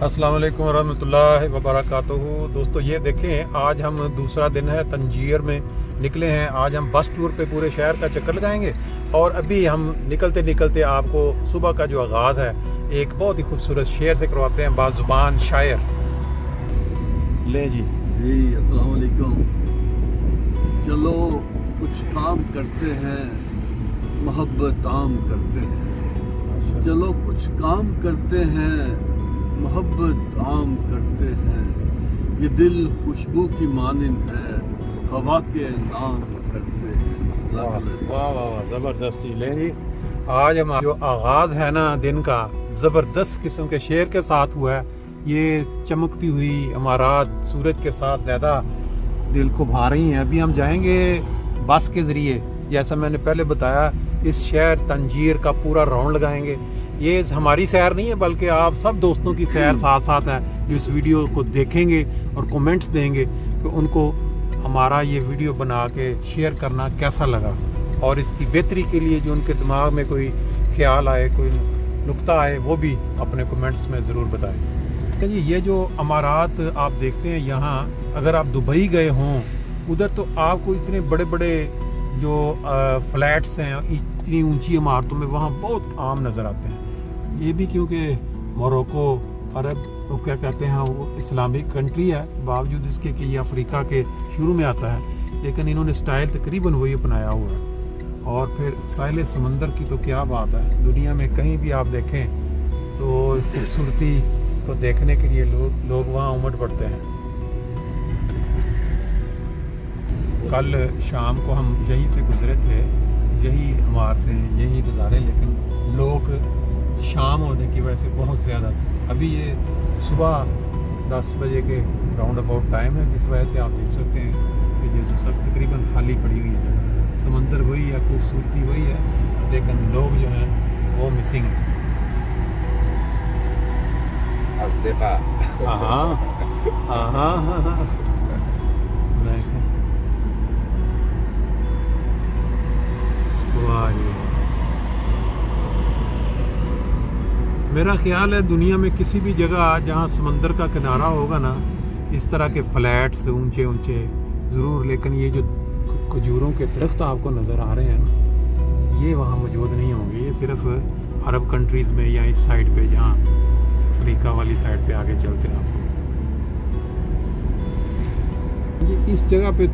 अस्सलाम वालेकुम रहमतुल्लाहि व बरकातुहू। दोस्तों ये देखें, आज हम दूसरा दिन है, तंजीर में निकले हैं। आज हम बस टूर पे पूरे शहर का चक्कर लगाएंगे और अभी हम निकलते निकलते आपको सुबह का जो आगाज़ है एक बहुत ही खूबसूरत शेर से करवाते हैं, बाज़ुबान शायर। ले जी अस्सलाम वालेकुम। चलो कुछ काम करते हैं, मोहब्बत आम करते हैं। चलो कुछ काम करते हैं, मोहब्बत आम करते हैं। ये दिल खुशबू की मानिंद है, हवा के नाम करते हैं। वाह वाह वाह, ज़बरदस्ती। ले जी, आज हमारा जो आगाज़ है ना दिन का, ज़बरदस्त किस्म के शेर के साथ हुआ है। ये चमकती हुई अमारात सूरज के साथ ज़्यादा दिल को भा रही हैं। अभी हम जाएंगे बस के ज़रिए, जैसा मैंने पहले बताया, इस शहर तंजीर का पूरा राउंड लगाएंगे। ये हमारी सैर नहीं है, बल्कि आप सब दोस्तों की सैर साथ साथ है, जो इस वीडियो को देखेंगे और कमेंट्स देंगे कि उनको हमारा ये वीडियो बना के शेयर करना कैसा लगा, और इसकी बेहतरी के लिए जो उनके दिमाग में कोई ख्याल आए, कोई नुक्ता आए, वो भी अपने कमेंट्स में ज़रूर बताएं। जी, ये जो अमारात आप देखते हैं यहाँ, अगर आप दुबई गए हों उधर, तो आपको इतने बड़े बड़े जो फ्लैट्स हैं इतनी ऊंची इमारतों में वहाँ बहुत आम नज़र आते हैं। ये भी क्योंकि मोरक्को अरब वो क्या कहते हैं, वो इस्लामिक कंट्री है, बावजूद इसके कि ये अफ्रीका के शुरू में आता है, लेकिन इन्होंने स्टाइल तकरीबन वही अपनाया हुआ है। और फिर साहिल समंदर की तो क्या बात है, दुनिया में कहीं भी आप देखें तो खूबसूरती को देखने के लिए लोग वहाँ उमड़ पड़ते हैं। कल शाम को हम यहीं से गुजरे थे, यही इमारतें, यही नज़ारे, लेकिन लोग शाम होने की वजह से बहुत ज़्यादा थे। अभी ये सुबह 10 बजे के राउंड अबाउट टाइम है, जिस वजह से आप देख सकते हैं कि ये सब तकरीबन खाली पड़ी हुई है जगह। समंदर वही है, खूबसूरती वही है, लेकिन लोग जो हैं वो मिसिंग हैं। हाँ हाँ हाँ हाँ, मेरा ख्याल है दुनिया में किसी भी जगह जहाँ समंदर का किनारा होगा ना, इस तरह के फ्लैट्स ऊंचे ऊंचे ज़रूर, लेकिन ये जो खजूरों के दरख्त आपको नज़र आ रहे हैं ना, ये वहाँ मौजूद नहीं होंगे। ये सिर्फ अरब कंट्रीज़ में या इस साइड पे, जहाँ अफ्रीका वाली साइड पे आगे चलते हैं आपको। इस जगह पे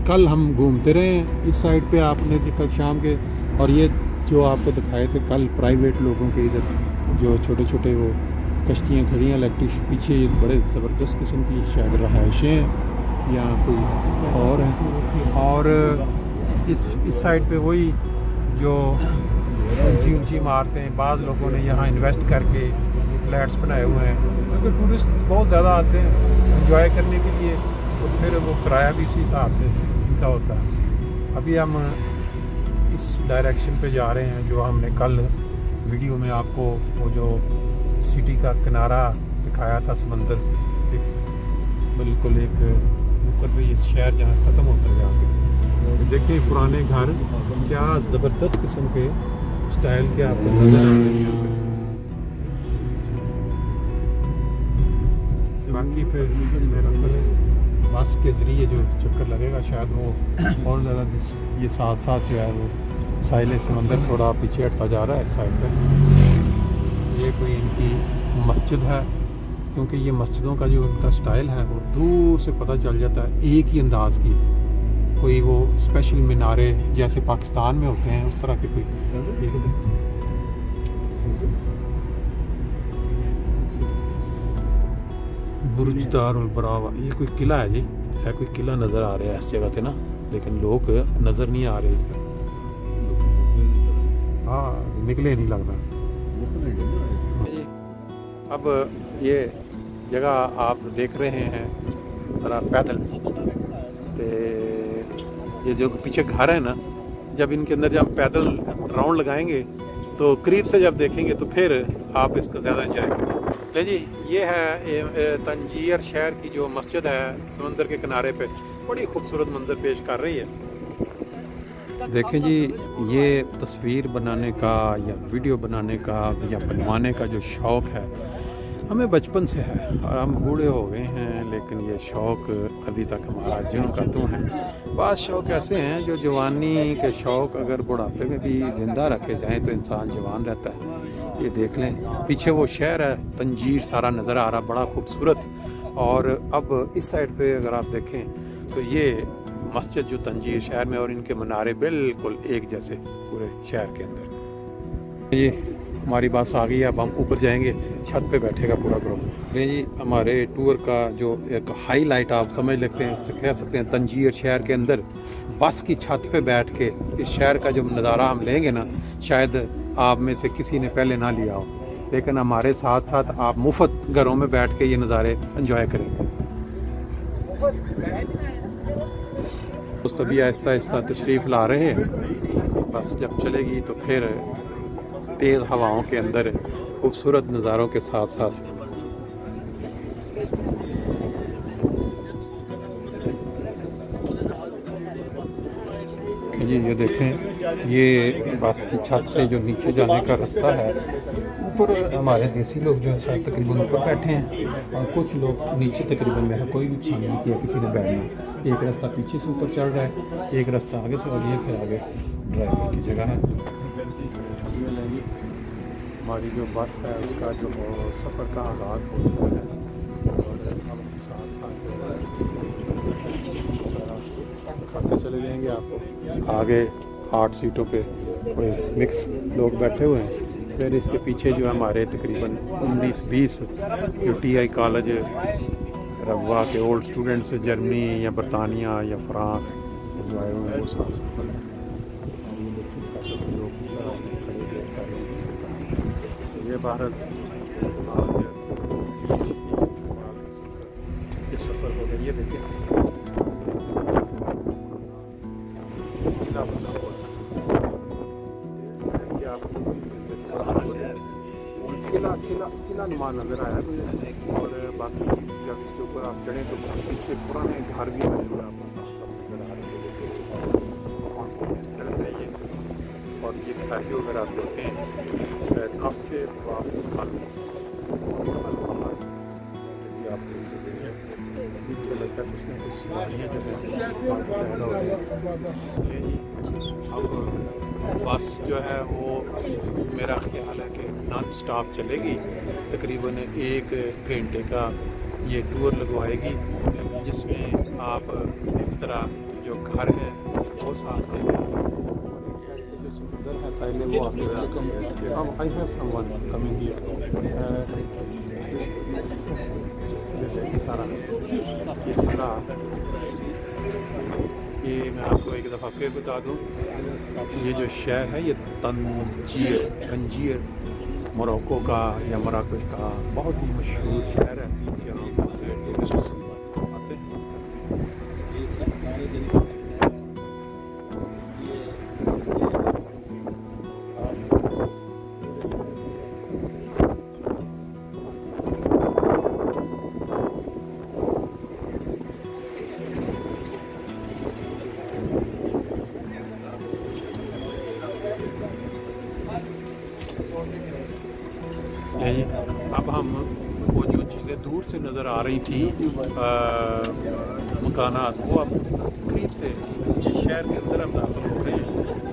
कल हम घूमते रहे हैं, इस साइड पे आपने कल शाम के, और ये जो आपको दिखाए थे कल प्राइवेट लोगों के इधर जो छोटे छोटे वो कश्तियाँ खड़ी हैं इलेक्ट्रिक, पीछे ये बड़े ज़बरदस्त किस्म की शायद रहायशें हैं या कोई और है। और इस साइड पे वही जो ऊंची ऊंची इमारतें, बाज़ लोगों ने यहाँ इन्वेस्ट करके फ्लैट्स बनाए हुए हैं, क्योंकि टूरिस्ट बहुत ज़्यादा आते हैं एंजॉय करने के लिए, तो फिर वो किराया भी इसी हिसाब से इनका होता है। अभी हम इस डायरेक्शन पे जा रहे हैं जो हमने कल वीडियो में आपको वो जो सिटी का किनारा दिखाया था, समंदर बिल्कुल एक नुक्कड़ पे ये शहर जहाँ ख़त्म होता है जाके। देखिए पुराने घर, क्या ज़बरदस्त किस्म के स्टाइल के आपको नज़र आ रहे हैं। बाकी फिर मेरा बस के ज़रिए जो चक्कर लगेगा, शायद वो और ज़्यादा ये साथ साथ जो है वो साहिल समंदर थोड़ा पीछे हटता जा रहा है इस साइड पे। ये कोई इनकी मस्जिद है, क्योंकि ये मस्जिदों का जो इनका स्टाइल है वो दूर से पता चल जाता है, एक ही अंदाज की, कोई वो स्पेशल मीनारे जैसे पाकिस्तान में होते हैं उस तरह के कोई। बुर्ज दारुल बरावा, ये कोई किला है जी, है कोई किला नज़र आ रहा है इस जगह पे ना, लेकिन लोग नज़र नहीं आ रहे थे। हाँ, निकले नहीं लग रहा। अब ये जगह आप देख रहे हैं जरा पैदल, तो ये जो पीछे घर है ना, जब इनके अंदर जब पैदल राउंड लगाएंगे तो करीब से जब देखेंगे तो फिर आप इसको ज़्यादा एंजॉय करेंगे। ले जी, ये है तंजीर शहर की जो मस्जिद है समंदर के किनारे पे, बड़ी खूबसूरत मंजर पेश कर रही है। देखें जी, ये तस्वीर बनाने का या वीडियो बनाने का या बनवाने का जो शौक़ है, हमें बचपन से है और हम बूढ़े हो गए हैं, लेकिन ये शौक़ अभी तक हमारा ज्यों का त्यों है। बात शौक़ ऐसे हैं जो जवानी के शौक़ अगर बुढ़ापे में भी ज़िंदा रखे जाएं तो इंसान जवान रहता है। ये देख लें, पीछे वो शहर है तंजीर सारा नज़र आ रहा, बड़ा खूबसूरत। और अब इस साइड पे अगर आप देखें तो ये मस्जिद जो तंजीर शहर में, और इनके मनारे बिल्कुल एक जैसे पूरे शहर के अंदर। ये हमारी बस आ गई है, अब हम ऊपर जाएंगे, छत पे बैठेगा पूरा ग्रुप। ये जी हमारे टूर का जो एक हाईलाइट आप समझ लेते हैं, कह सकते हैं तंजीर शहर के अंदर बस की छत पे बैठ के इस शहर का जो नज़ारा हम लेंगे ना, शायद आप में से किसी ने पहले ना लिया हो, लेकिन हमारे साथ साथ आप मुफ्त घरों में बैठ के ये नज़ारे एंजॉय करेंगे। उस तभी आहिस्ता आहिस्ता तशरीफ़ ला रहे हैं, बस जब चलेगी तो फिर तेज़ हवाओं के अंदर खूबसूरत नज़ारों के साथ साथ ये देखें, ये बस की छत से जो नीचे जाने का रास्ता है, ऊपर हमारे देसी लोग जो है तकरीबन ऊपर बैठे हैं और कुछ लोग नीचे तकरीबन में है, कोई भी पसंद नहीं किया किसी ने बैठना। एक रास्ता पीछे से ऊपर चढ़ रहा है, एक रास्ता आगे से, और ये फिर आगे ड्राइवर की जगह है। हमारी जो बस है उसका जो सफ़र का आगाज़ हो चुका है और हम साथ साथ सारा खाते चले जाएंगे। आपको आगे 8 सीटों पे कोई मिक्स लोग बैठे हुए हैं, फिर इसके पीछे जो है हमारे तकरीबन 19-20 जो TI कॉलेज रवा के ओल्ड स्टूडेंट्स जर्मनी या बरतानिया या फ्रांस जो आए हुए हैं वो साथ ये भारत ये सफ़र हो गया। ये देखिए किला नुमा नज़र आया मुझे, और बाकी जब इसके ऊपर आप चढ़ें तो पीछे पुराने घर भी बने हुए आपको साफ साफ नज़र आ रहे हैं। और ये खाई वगैरह आप देखें काफ़ी आप देख सकते हैं, मुझे लगता है कुछ ना कुछ बस जो है वो मेरा ख्याल है कि नॉन स्टॉप चलेगी, तकरीबन 1 घंटे का ये टूर लगवाएगी, जिसमें आप इस तरह जो घर हैं वो साथ से जो समुंदर है साइड वो आप I have someone coming here सारा ये सारा ये मैं आपको एक दफ़ा फिर बता दूं, ये जो शहर है ये तंजीर मोरक्को का या मराकश का बहुत ही मशहूर शहर है। यहाँ बहुत से टूरिस्ट आते हैं। अब हम वो जो चीज़ें दूर से नज़र आ रही थी मकानात, वो अब करीब से ये शहर के अंदर हम दाखिल हो रहे हैं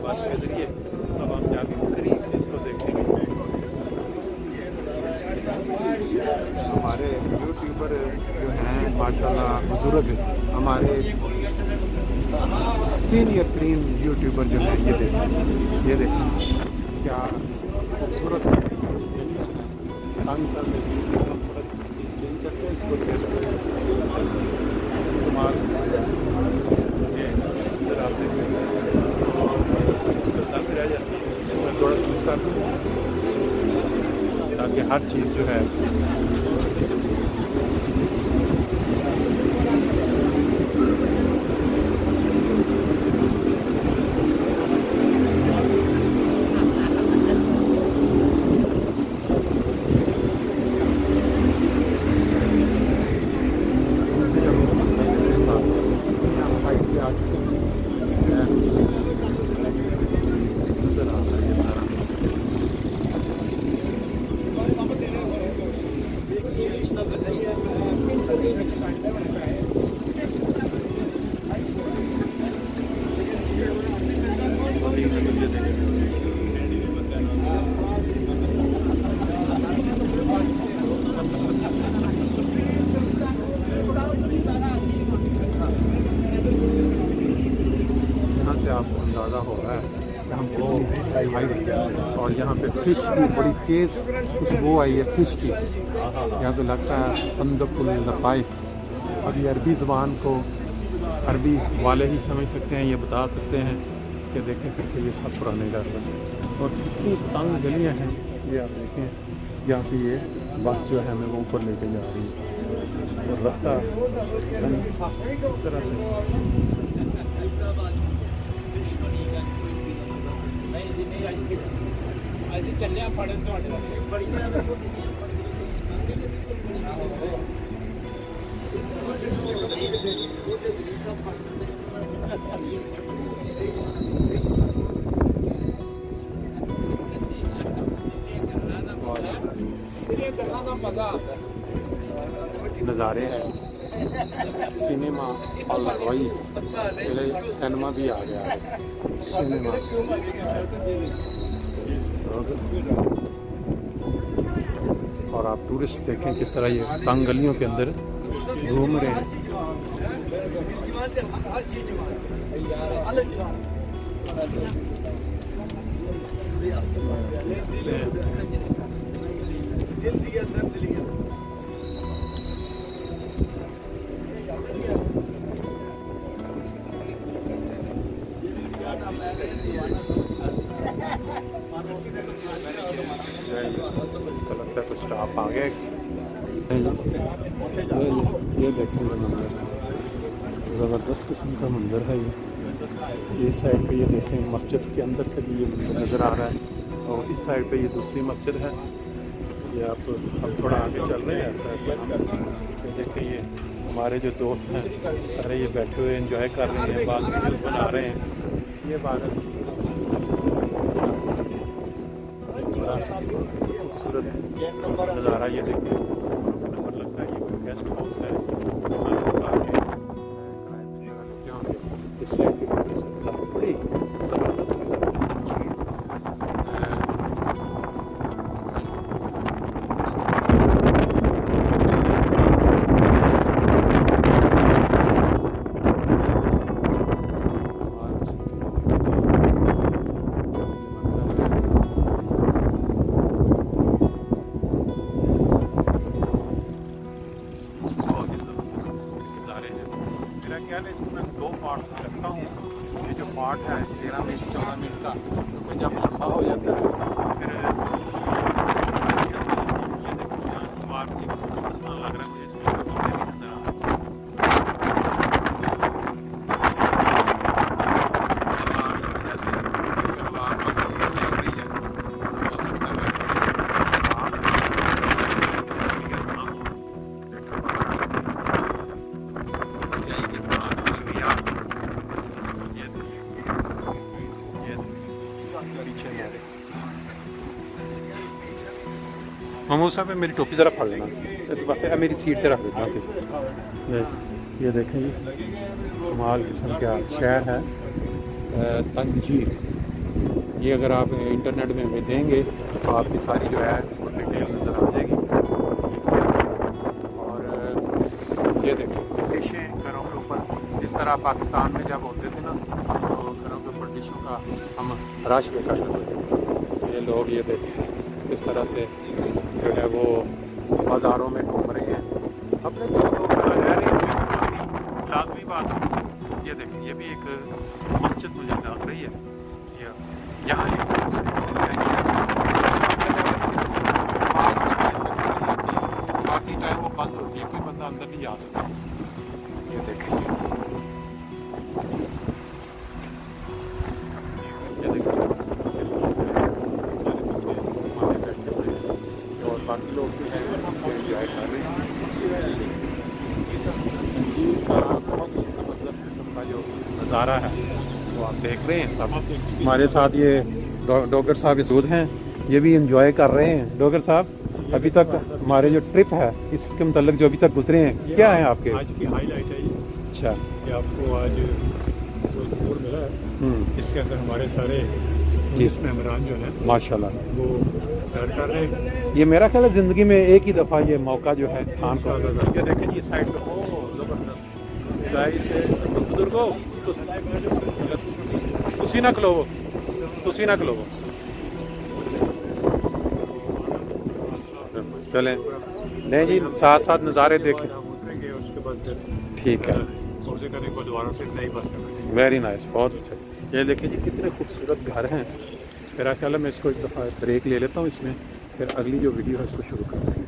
बस के ज़रिए। अब हम जाके करीब से इसको देखेंगे। हमारे यूट्यूबर जो हैं माशाल्लाह बुजुर्ग, हमारे सीनियर तरीन यूट्यूबर जो हैं, ये देखें क्या खूबसूरत इसको थोड़ा कर दूँ ताकि हर चीज़ जो है आपको अंदाज़ा हो रहा है और यहाँ पे फिश की बड़ी तेज़ खुशबू आई है फिश की। यहाँ पे लगता है फंदकुल लताइफ। और ये अरबी ज़बान को अरबी वाले ही समझ सकते हैं, ये बता सकते हैं कि देखें पीछे ये सब पुराने घर हैं और कितनी तंग गलियाँ हैं। ये आप देखें यहाँ से ये बस जो है हमें वो ऊपर लेके जा रही है और रास्ता इस तरह से। नज़ारे हैं सिनेमा और सिनेमा भी आ गया है सिनेमा। और आप टूरिस्ट देखें किस तरह ये तंग गलियों के अंदर घूम रहे हैं। लगता है कुछ स्टाफ आ गए। ये देखेंगे मंदिर, ज़बरदस्त किस्म का मंदिर है ये। इस साइड पे ये देखें मस्जिद के अंदर से भी ये मंदिर नज़र आ रहा है और इस साइड पे ये दूसरी मस्जिद है। ये आप अब थोड़ा आगे चल रहे हैं ऐसा देखें। ये हमारे जो दोस्त हैं अरे ये बैठे हुए एंजॉय कर रहे हैं, बाद वीडियोस बना रहे हैं। ये बात खूबसूरत नज़ारा ये देखिए। नंबर लगता है ये कोई गेस्ट हाउस है। इस साइड की बड़ी ज़बरदस्त इसको मैं 2 पार्ट में रखता हूँ। ये जो पार्ट है 13 मिनट 14 मिनट का, तो जब लंबा हो जाता है फिर ये देखो यहाँ पार्क लग रहा है मुझे इसमें नजर आ रहा है। ममूसा पे मेरी टोपी ज़रा फाड़ लेना, तो बस मेरी सीट पे रख देना। ये देखें ये कमाल किस्म का शहर है तंजीर। ये अगर आप इंटरनेट में हमें देंगे तो आपकी सारी जो है वो डिटेल नज़र आ जाएगी। और ये देखें डिशें घरों के ऊपर, जिस तरह पाकिस्तान में जब होते थे ना तो घरों के ऊपर डिशों का हम रश देखा करते थे। ये लोग ये देखें इस तरह से जो है वो बाज़ारों में घूम रहे हैं अपने जो लोग रह रहे हैं। लाजमी बात है ये देखें, ये भी एक मस्जिद मुझे लग रही है। यहाँ एक बाकी टाइम वो बंद होती है, कोई बंदा अंदर नहीं जा सकता। ये देखेंगे बाकी लोग भी हैं एंजॉय कर रहे हैं। बहुत ही ज़बरदस्त किस्म का जो नज़ारा है वो आप देख रहे हैं। सब हमारे साथ ये डॉक्टर साहब मौजूद हैं, ये भी एंजॉय कर रहे हैं। डॉक्टर साहब अभी तक हमारे जो ट्रिप है इसके मतलब जो अभी तक गुजरे हैं क्या है आपके? आज की हाईलाइट है ये। अच्छा, कि आपको आज जो टूर मिला है इसके अंदर हमारे सारे जी मेहमान जो हैं माशाल्लाह वो सैर कर रहे हैं। ये मेरा ख्याल है ज़िंदगी में एक ही दफ़ा ये मौका जो है इंसान को। ये देखें ये साइड पे, ओह ज़बरदस्त जाहिर से बुजुर्गो तुसी ना खलोवो, तुसी ना खलोवो, चलें नहीं जी साथ साथ नज़ारे देखें। उतरेंगे उसके बाद फिर ठीक है, पहुँचे करने को दोबारा फिर नई बस में। वेरी नाइस, बहुत अच्छा। ये देखिए जी कितने खूबसूरत घर हैं। मेरा ख्याल है मैं इसको एक दफ़ा ब्रेक ले लेता हूँ इसमें, फिर अगली जो वीडियो है इसको शुरू करते हैं।